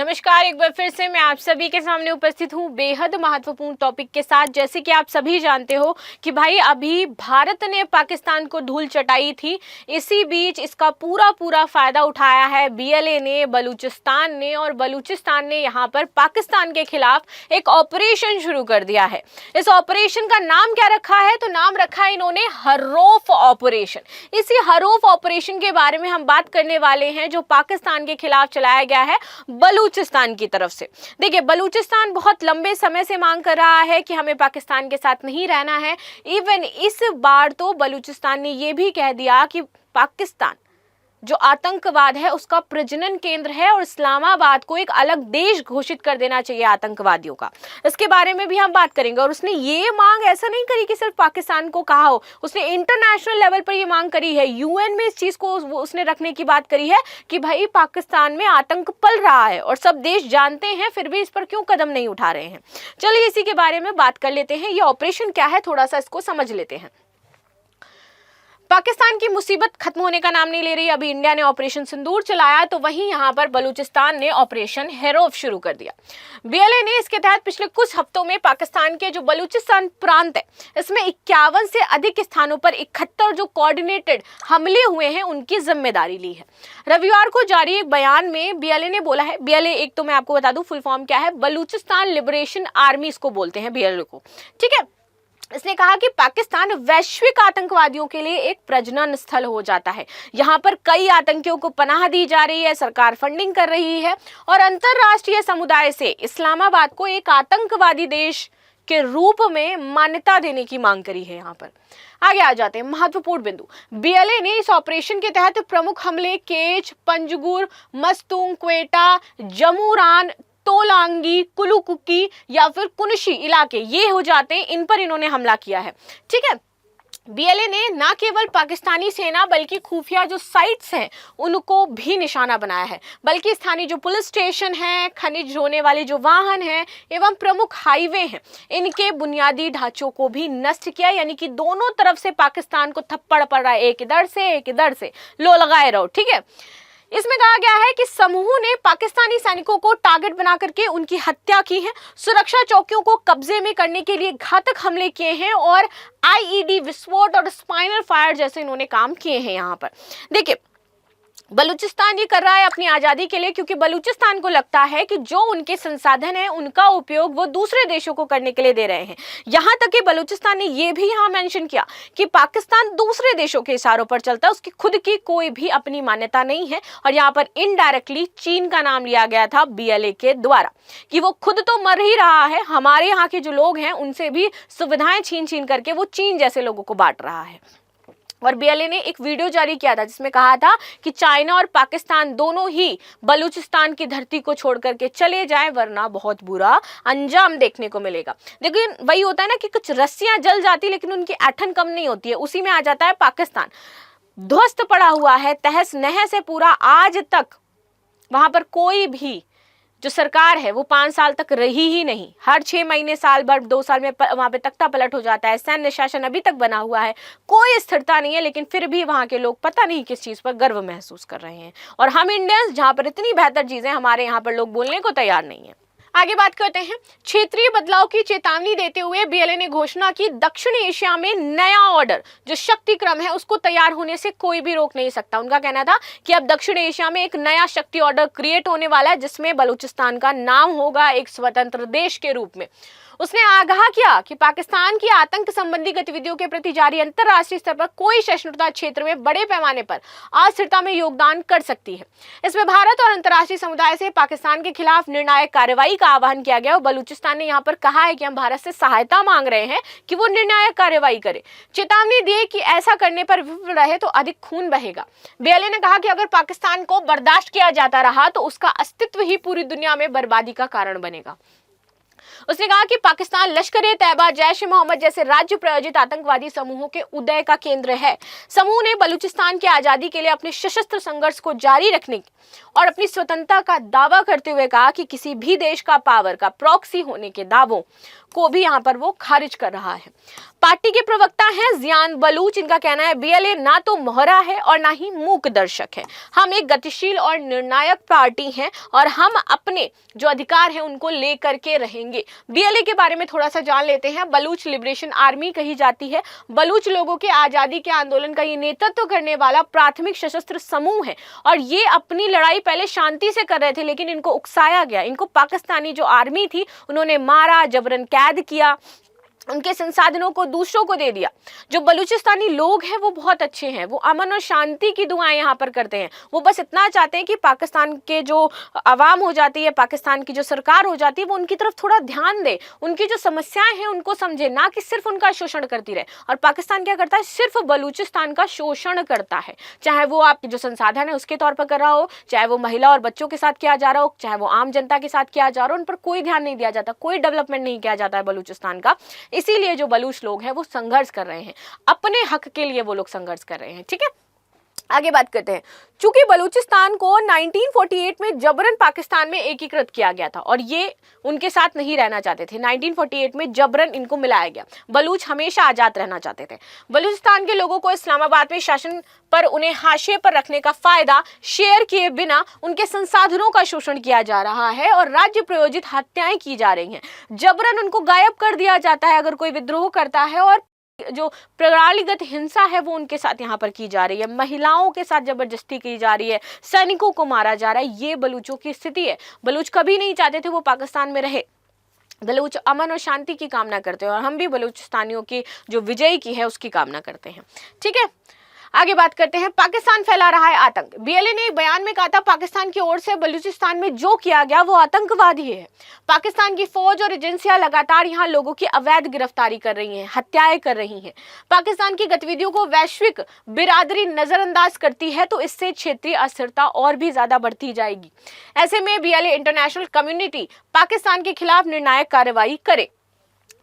नमस्कार, एक बार फिर से मैं आप सभी के सामने उपस्थित हूँ बेहद महत्वपूर्ण टॉपिक के साथ। जैसे कि आप सभी जानते हो कि भाई अभी भारत ने पाकिस्तान को धूल चटाई थी, इसी बीच इसका पूरा फायदा उठाया है बीएलए ने, बलूचिस्तान ने, और बलूचिस्तान ने यहाँ पर पाकिस्तान के खिलाफ एक ऑपरेशन शुरू कर दिया है। इस ऑपरेशन का नाम क्या रखा है? तो नाम रखा है इन्होंने हरूफ ऑपरेशन। इसी हरूफ ऑपरेशन के बारे में हम बात करने वाले हैं, जो पाकिस्तान के खिलाफ चलाया गया है बलूचिस्तान की तरफ से। देखिए, बलूचिस्तान बहुत लंबे समय से मांग कर रहा है कि हमें पाकिस्तान के साथ नहीं रहना है। इवन इस बार तो बलूचिस्तान ने यह भी कह दिया कि पाकिस्तान जो आतंकवाद है उसका प्रजनन केंद्र है और इस्लामाबाद को एक अलग देश घोषित कर देना चाहिए आतंकवादियों का। इसके बारे में भी हम बात करेंगे। और उसने ये मांग ऐसा नहीं करी कि सिर्फ पाकिस्तान को कहा हो, उसने इंटरनेशनल लेवल पर ये मांग करी है। यूएन में इस चीज को उसने रखने की बात करी है कि भाई पाकिस्तान में आतंक पल रहा है और सब देश जानते हैं, फिर भी इस पर क्यों कदम नहीं उठा रहे हैं। चलिए इसी के बारे में बात कर लेते हैं। ये ऑपरेशन क्या है, थोड़ा सा इसको समझ लेते हैं। पाकिस्तान की मुसीबत खत्म होने का नाम नहीं ले रही। अभी इंडिया ने ऑपरेशन सिंदूर चलाया, तो वहीं यहां पर बलूचिस्तान ने ऑपरेशन हेरोफ शुरू कर दिया। बीएलए ने इसके तहत पिछले कुछ हफ्तों में पाकिस्तान के जो बलूचिस्तान प्रांत है, इसमें 51 से अधिक स्थानों पर 71 जो कोऑर्डिनेटेड हमले हुए हैं, उनकी जिम्मेदारी ली है। रविवार को जारी एक बयान में बीएलए ने बोला है, बीएलए एक तो मैं आपको बता दूं फुल फॉर्म क्या है, बलूचिस्तान लिबरेशन आर्मी इसको बोलते हैं बीएलए को, ठीक है। इसने कहा कि पाकिस्तान वैश्विक आतंकवादियों के लिए एक प्रजनन स्थल हो जाता है। यहाँ पर कई आतंकियों को पनाह दी जा रही है, सरकार फंडिंग कर रही है और अंतर्राष्ट्रीय समुदाय से इस्लामाबाद को एक आतंकवादी देश के रूप में मान्यता देने की मांग करी है। यहाँ पर आगे आ जाते हैं महत्वपूर्ण बिंदु। बीएलए ने इस ऑपरेशन के तहत प्रमुख हमले केच, पंजगुर, मस्तूंग, क्वेटा, जमूरान, तोलांगी, कुलुकुकी या फिर कुनशी इलाके ये हो जाते हैं, इन पर इन्होंने हमला किया है, ठीक है। बीएलए ने न केवल पाकिस्तानी सेना बल्कि खुफिया जो साइट्स हैं उनको भी निशाना बनाया है, बल्कि स्थानीय जो पुलिस स्टेशन है, खनिज ढोने वाले जो वाहन हैं एवं प्रमुख हाईवे हैं, इनके बुनियादी ढांचों को भी नष्ट किया। यानी कि दोनों तरफ से पाकिस्तान को थप्पड़ पड़ रहा है, एक इधर से लो लगाए रहो, ठीक है। इसमें कहा गया है कि समूह ने पाकिस्तानी सैनिकों को टारगेट बना करके उनकी हत्या की है, सुरक्षा चौकियों को कब्जे में करने के लिए घातक हमले किए हैं और आईईडी विस्फोट और स्पाइनल फायर जैसे इन्होंने काम किए हैं। यहाँ पर देखिए, बलूचिस्तान ये कर रहा है अपनी आज़ादी के लिए, क्योंकि बलूचिस्तान को लगता है कि जो उनके संसाधन हैं उनका उपयोग वो दूसरे देशों को करने के लिए दे रहे हैं। यहाँ तक कि बलूचिस्तान ने ये भी यहाँ मेंशन किया कि पाकिस्तान दूसरे देशों के इशारों पर चलता है, उसकी खुद की कोई भी अपनी मान्यता नहीं है। और यहाँ पर इनडायरेक्टली चीन का नाम लिया गया था बीएलए के द्वारा कि वो खुद तो मर ही रहा है, हमारे यहाँ के जो लोग हैं उनसे भी सुविधाएं छीन करके वो चीन जैसे लोगों को बांट रहा है। और बीएलए ने एक वीडियो जारी किया था जिसमें कहा था कि चाइना और पाकिस्तान दोनों ही बलूचिस्तान की धरती को छोड़ करके चले जाएं, वरना बहुत बुरा अंजाम देखने को मिलेगा। लेकिन वही होता है ना कि कुछ रस्सियां जल जाती लेकिन उनकी ऐठन कम नहीं होती है, उसी में आ जाता है पाकिस्तान। ध्वस्त पड़ा हुआ है, तहस नहस है पूरा। आज तक वहां पर कोई भी जो सरकार है वो 5 साल तक रही ही नहीं। हर 6 महीने, साल भर, 2 साल में वहां पे तख्ता पलट हो जाता है। सैन्य शासन अभी तक बना हुआ है, कोई स्थिरता नहीं है, लेकिन फिर भी वहां के लोग पता नहीं किस चीज पर गर्व महसूस कर रहे हैं। और हम इंडियंस जहां पर इतनी बेहतर चीजें, हमारे यहाँ पर लोग बोलने को तैयार नहीं है। आगे बात करते हैं। क्षेत्रीय बदलाव की चेतावनी देते हुए बीएलए ने घोषणा की, दक्षिण एशिया में नया ऑर्डर जो शक्ति क्रम है उसको तैयार होने से कोई भी रोक नहीं सकता। उनका कहना था कि अब दक्षिण एशिया में एक नया शक्ति ऑर्डर क्रिएट होने वाला है, जिसमें बलूचिस्तान का नाम होगा एक स्वतंत्र देश के रूप में। उसने आगाह किया कि पाकिस्तान की आतंक संबंधी गतिविधियों के प्रति जारी अंतर्राष्ट्रीय स्तर पर कोई सहिष्णुता क्षेत्र में बड़े पैमाने पर अस्थिरता में योगदान कर सकती है। इसमें भारत और अंतर्राष्ट्रीय समुदाय से पाकिस्तान के खिलाफ निर्णायक कार्रवाई का आह्वान किया गया और बलूचिस्तान ने यहाँ पर कहा है कि हम भारत से सहायता मांग रहे हैं कि वो निर्णायक कार्रवाई करे। चेतावनी दी कि ऐसा करने पर विफल रहे तो अधिक खून बहेगा। बीएलए ने कहा कि अगर पाकिस्तान को बर्दाश्त किया जाता रहा तो उसका अस्तित्व ही पूरी दुनिया में बर्बादी का कारण बनेगा। उसने कहा कि पाकिस्तान लश्कर-ए-तैयबा, जैश-ए-मोहम्मद जैसे राज्य प्रायोजित आतंकवादी समूहों के उदय का केंद्र है। समूह ने बलूचिस्तान की आजादी के लिए अपने सशस्त्र संघर्ष को जारी रखने और अपनी स्वतंत्रता का दावा करते हुए कहा कि किसी भी देश का पावर का प्रॉक्सी होने के दावों को भी यहाँ पर वो खारिज कर रहा है। पार्टी के प्रवक्ता हैं जियान बलूच, इनका कहना है बीएलए ना तो मोहरा है और ना ही मूक दर्शक है। हम एक गतिशील और निर्णायक पार्टी हैं और हम अपने जो अधिकार हैं उनको लेकर के रहेंगे। बीएलए के बारे में थोड़ा सा जान लेते हैं। बलूच लिबरेशन आर्मी कही जाती है। बलूच लोगों के आजादी के आंदोलन का ये नेतृत्व करने वाला प्राथमिक सशस्त्र समूह है और ये अपनी लड़ाई पहले शांति से कर रहे थे, लेकिन इनको उकसाया गया। इनको पाकिस्तानी जो आर्मी थी उन्होंने मारा, जबरन कैद किया, उनके संसाधनों को दूसरों को दे दिया। जो बलूचिस्तानी लोग हैं वो बहुत अच्छे हैं, वो अमन और शांति की दुआएं यहाँ पर करते हैं। वो बस इतना चाहते हैं कि पाकिस्तान के जो आवाम हो जाती है, पाकिस्तान की जो सरकार हो जाती है, वो उनकी तरफ थोड़ा ध्यान दे, उनकी जो समस्याएं हैं उनको समझे, ना कि सिर्फ उनका शोषण करती रहे। और पाकिस्तान क्या करता है, सिर्फ बलूचिस्तान का शोषण करता है, चाहे वो आपके जो संसाधन है उसके तौर पर कर रहा हो, चाहे वो महिला और बच्चों के साथ किया जा रहा हो, चाहे वो आम जनता के साथ किया जा रहा हो। उन पर कोई ध्यान नहीं दिया जाता, कोई डेवलपमेंट नहीं किया जाता है बलूचिस्तान का। इसीलिए जो बलूच लोग हैं वो संघर्ष कर रहे हैं, अपने हक के लिए वो लोग संघर्ष कर रहे हैं। ठीक है, आगे बात करते हैं। चूंकि बलूचिस्तान को 1948 में जबरन पाकिस्तान में एकीकृत किया गया था और ये उनके साथ नहीं रहना चाहते थे, 1948 में जबरन इनको मिलाया गया। बलूच हमेशा आजाद रहना चाहते थे। बलूचिस्तान के लोगों को इस्लामाबाद में शासन पर उन्हें हाशिए पर रखने का फायदा शेयर किए बिना उनके संसाधनों का शोषण किया जा रहा है और राज्य प्रयोजित हत्याएं की जा रही हैं। जबरन उनको गायब कर दिया जाता है अगर कोई विद्रोह करता है, और जो प्रणालीगत हिंसा है वो उनके साथ यहाँ पर की जा रही है। महिलाओं के साथ जबरदस्ती की जा रही है, सैनिकों को मारा जा रहा है। ये बलूचों की स्थिति है। बलूच कभी नहीं चाहते थे वो पाकिस्तान में रहे। बलूच अमन और शांति की कामना करते हैं और हम भी बलूचिस्तानियों की जो विजय की है उसकी कामना करते हैं। ठीक है, आगे बात करते हैं। पाकिस्तान फैला रहा है आतंक। बीएलए ने एक बयान में कहा था पाकिस्तान की ओर से बलूचिस्तान में जो किया गया वो आतंकवादी है। पाकिस्तान की फौज और एजेंसियां लगातार यहां लोगों की अवैध गिरफ्तारी कर रही हैं, हत्याएं कर रही हैं। पाकिस्तान की गतिविधियों को वैश्विक बिरादरी नजरअंदाज करती है तो इससे क्षेत्रीय अस्थिरता और भी ज्यादा बढ़ती जाएगी। ऐसे में बीएलए इंटरनेशनल कम्युनिटी पाकिस्तान के खिलाफ निर्णायक कार्रवाई करे।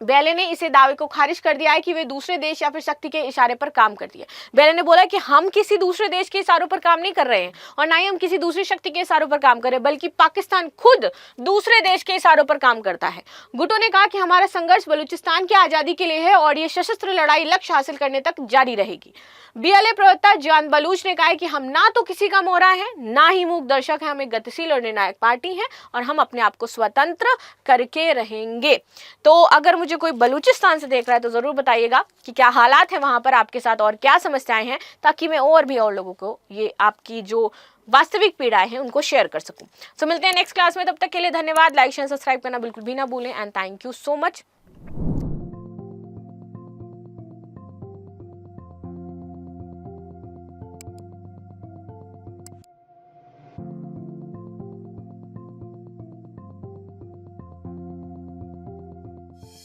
बीएलए ने इसे दावे को खारिज कर दिया है कि वे दूसरे देश या फिर शक्ति के इशारे पर काम करती है। बीएलए ने बोला कि हम किसी दूसरे देश के इशारों पर काम नहीं कर रहे हैं और ना ही हम किसी दूसरी शक्ति के इशारों पर काम कर रहे हैं, बल्कि पाकिस्तान खुद दूसरे देश के इशारों पर काम करता है। गुटो ने कहा कि हमारा संघर्ष बलूचिस्तान की आजादी के लिए है और ये सशस्त्र लड़ाई लक्ष्य हासिल करने तक जारी रहेगी। बीएलए प्रवक्ता जियान बलूच ने कहा कि हम ना तो किसी का मोहरा है, ना ही मूक दर्शक है। हम एक गतिशील और निर्णायक पार्टी हैं और हम अपने आप को स्वतंत्र करके रहेंगे। तो अगर मुझे कोई बलूचिस्तान से देख रहा है तो जरूर बताइएगा कि क्या हालात है वहां पर आपके साथ और क्या समस्याएं हैं, ताकि मैं और भी और लोगों को ये आपकी जो वास्तविक पीड़ाएं हैं उनको शेयर कर सकूं। मिलते हैं नेक्स्ट क्लास में, तब तक के लिए धन्यवाद। लाइक शेयर सब्सक्राइब करना बिल्कुल भी ना भूलें and thank you so much.